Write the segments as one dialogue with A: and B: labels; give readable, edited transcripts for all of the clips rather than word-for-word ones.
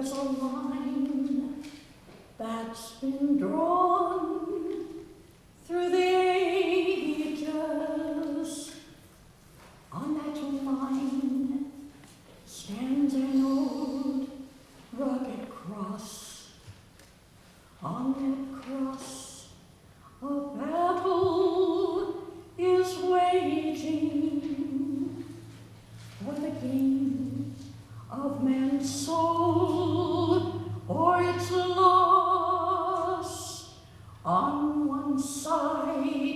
A: There's a line that's been drawn through the ages. On that line stands an old rugged cross. On that cross a battle is waging for the gain of man's soul or its loss. On one side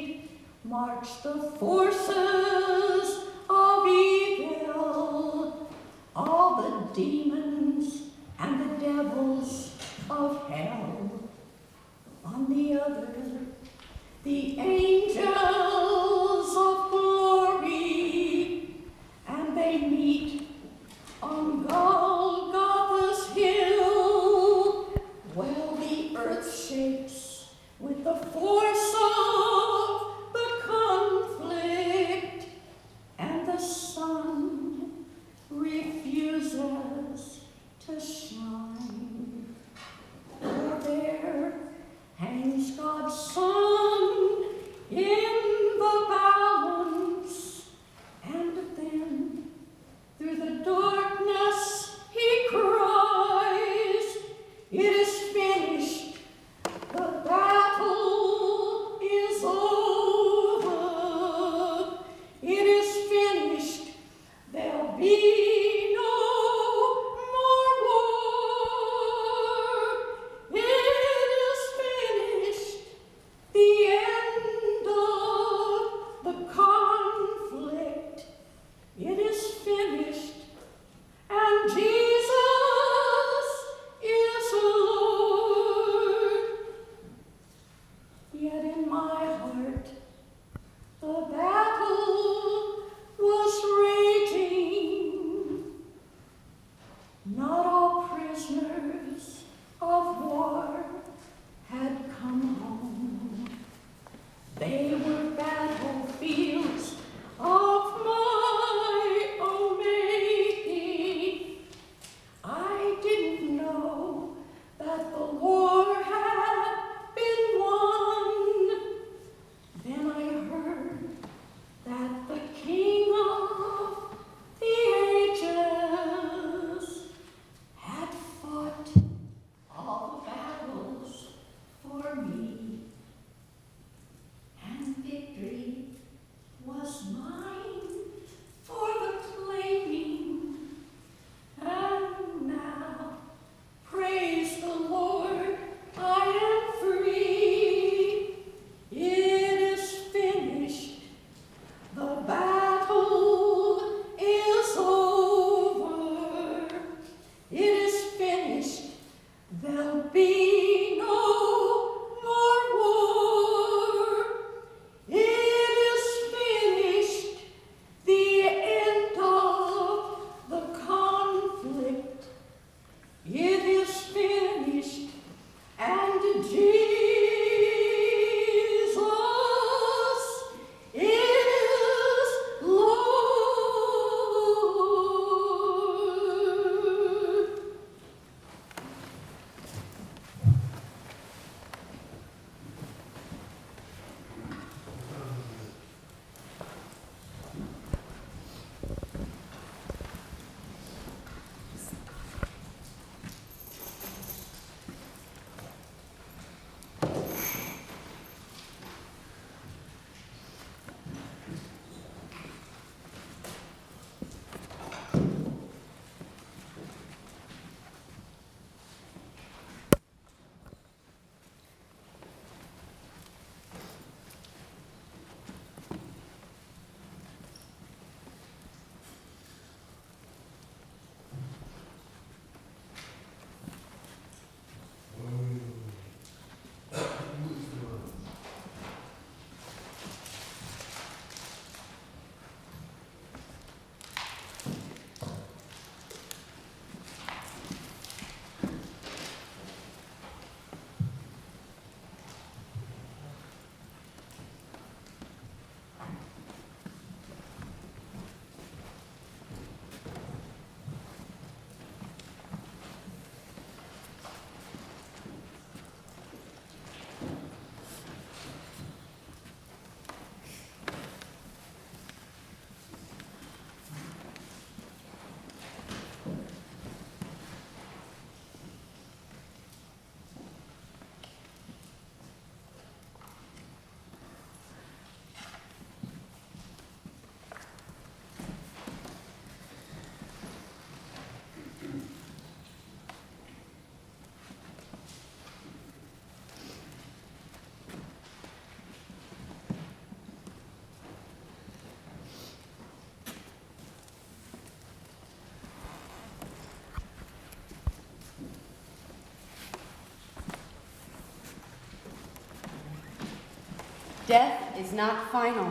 B: Death is not final.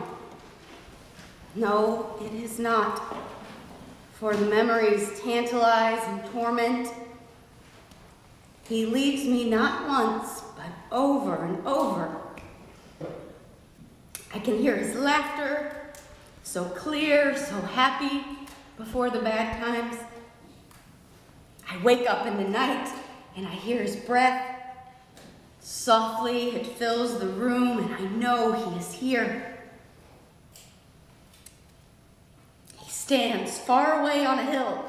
B: No, it is not. For the memories tantalize and torment. He leaves me not once, but over and over. I can hear his laughter, so clear, so happy before the bad times. I wake up in the night and I hear his breath. Softly, it fills the room and I know he is here. He stands far away on a hill,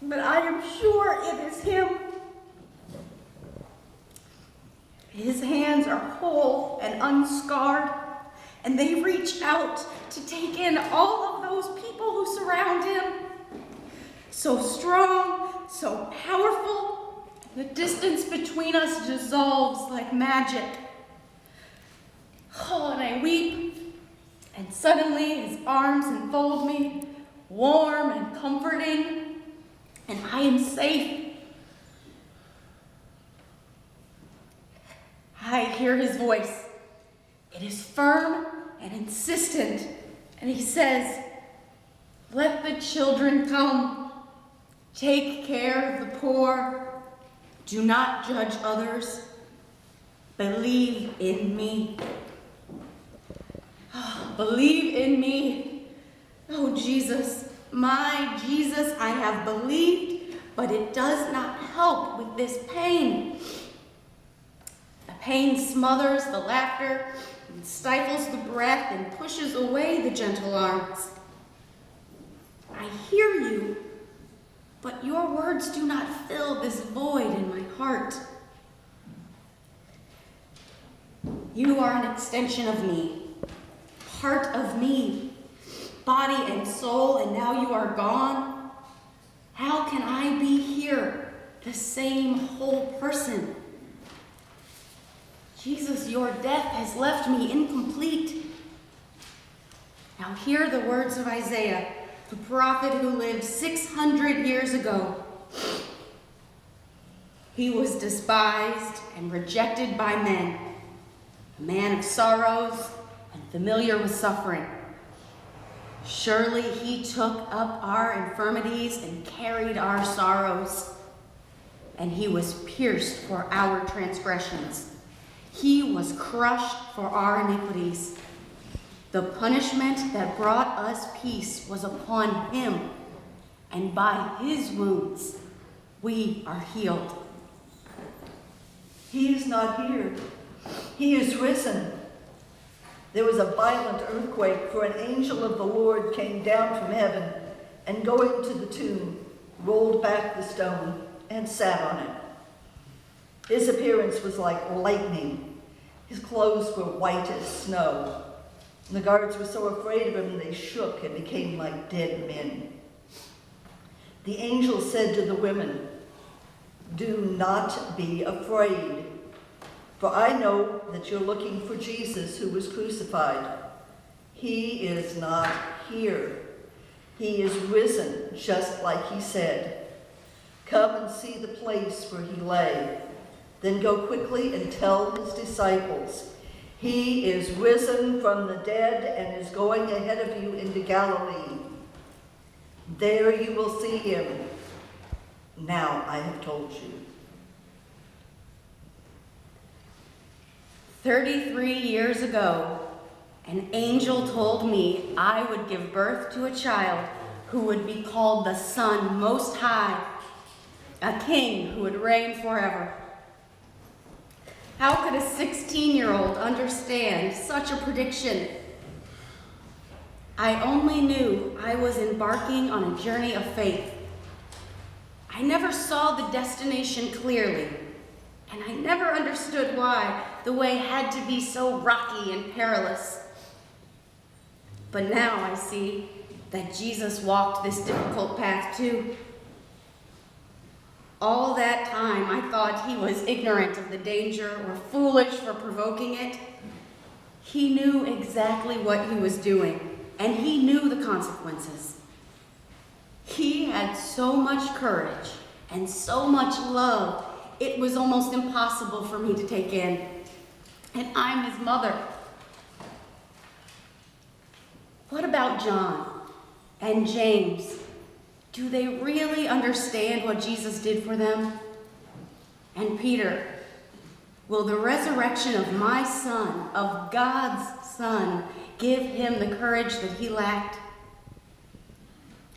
B: but I am sure it is him. His hands are whole and unscarred, and they reach out to take in all of those people who surround him. So strong, so powerful, the distance between us dissolves like magic. Oh, and I weep, and suddenly his arms enfold me, warm and comforting, and I am safe. I hear his voice. It is firm and insistent, and he says, "Let the children come. Take care of the poor. Do not judge others. Believe in me." Oh, believe in me. Oh, Jesus, my Jesus, I have believed, but it does not help with this pain. The pain smothers the laughter and stifles the breath and pushes away the gentle arms. I hear you, but your words do not fill this void in my heart. You are an extension of me, part of me, body and soul, and now you are gone. How can I be here, the same whole person? Jesus, your death has left me incomplete. Now hear the words of Isaiah, the prophet who lived 600 years ago. He was despised and rejected by men, a man of sorrows and familiar with suffering. Surely he took up our infirmities and carried our sorrows, and he was pierced for our transgressions. He was crushed for our iniquities. The punishment that brought us peace was upon him, and by his wounds we are healed.
C: He is not here. He is risen. There was a violent earthquake, for an angel of the Lord came down from heaven, and going to the tomb, rolled back the stone and sat on it. His appearance was like lightning. His clothes were white as snow. And the guards were so afraid of him, they shook and became like dead men. The angel said to the women, "Do not be afraid, for I know that you're looking for Jesus who was crucified. He is not here. He is risen, just like he said. Come and see the place where he lay. Then go quickly and tell his disciples, he is risen from the dead and is going ahead of you into Galilee. There you will see him. Now I have told you."
B: 33 years ago, an angel told me I would give birth to a child who would be called the Son Most High, a king who would reign forever. How could a 16-year-old understand such a prediction? I only knew I was embarking on a journey of faith. I never saw the destination clearly, and I never understood why the way had to be so rocky and perilous. But now I see that Jesus walked this difficult path too. All that time I thought he was ignorant of the danger or foolish for provoking it. He knew exactly what he was doing, and he knew the consequences. He had so much courage and so much love, it was almost impossible for me to take in. And I'm his mother, What about John and James? Do they really understand what Jesus did for them? And Peter, will the resurrection of my son, of God's son, give him the courage that he lacked?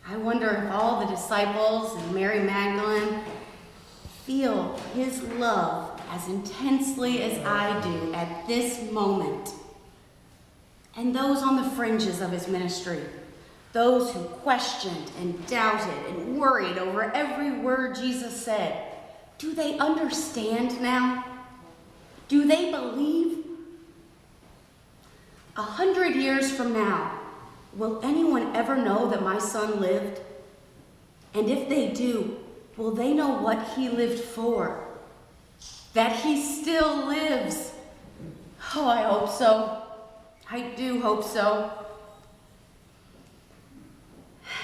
B: I wonder if all the disciples and Mary Magdalene feel his love as intensely as I do at this moment. And those on the fringes of his ministry, those who questioned and doubted and worried over every word Jesus said, do they understand now? Do they believe? 100 years from now, will anyone ever know that my son lived? And if they do, will they know what he lived for? That he still lives? Oh, I hope so. I do hope so.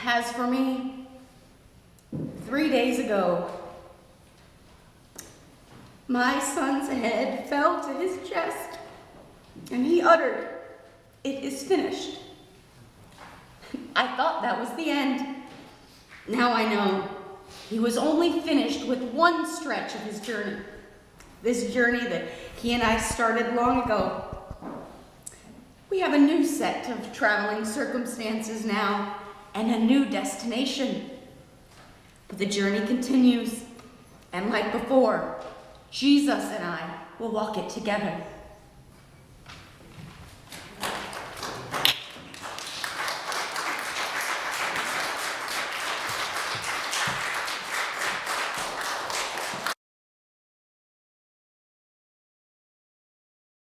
B: As for me, 3 days ago, my son's head fell to his chest, and he uttered, "It is finished." I thought that was the end. Now I know he was only finished with one stretch of his journey. This journey that he and I started long ago. We have a new set of traveling circumstances now and a new destination. But the journey continues, and like before, Jesus and I will walk it together.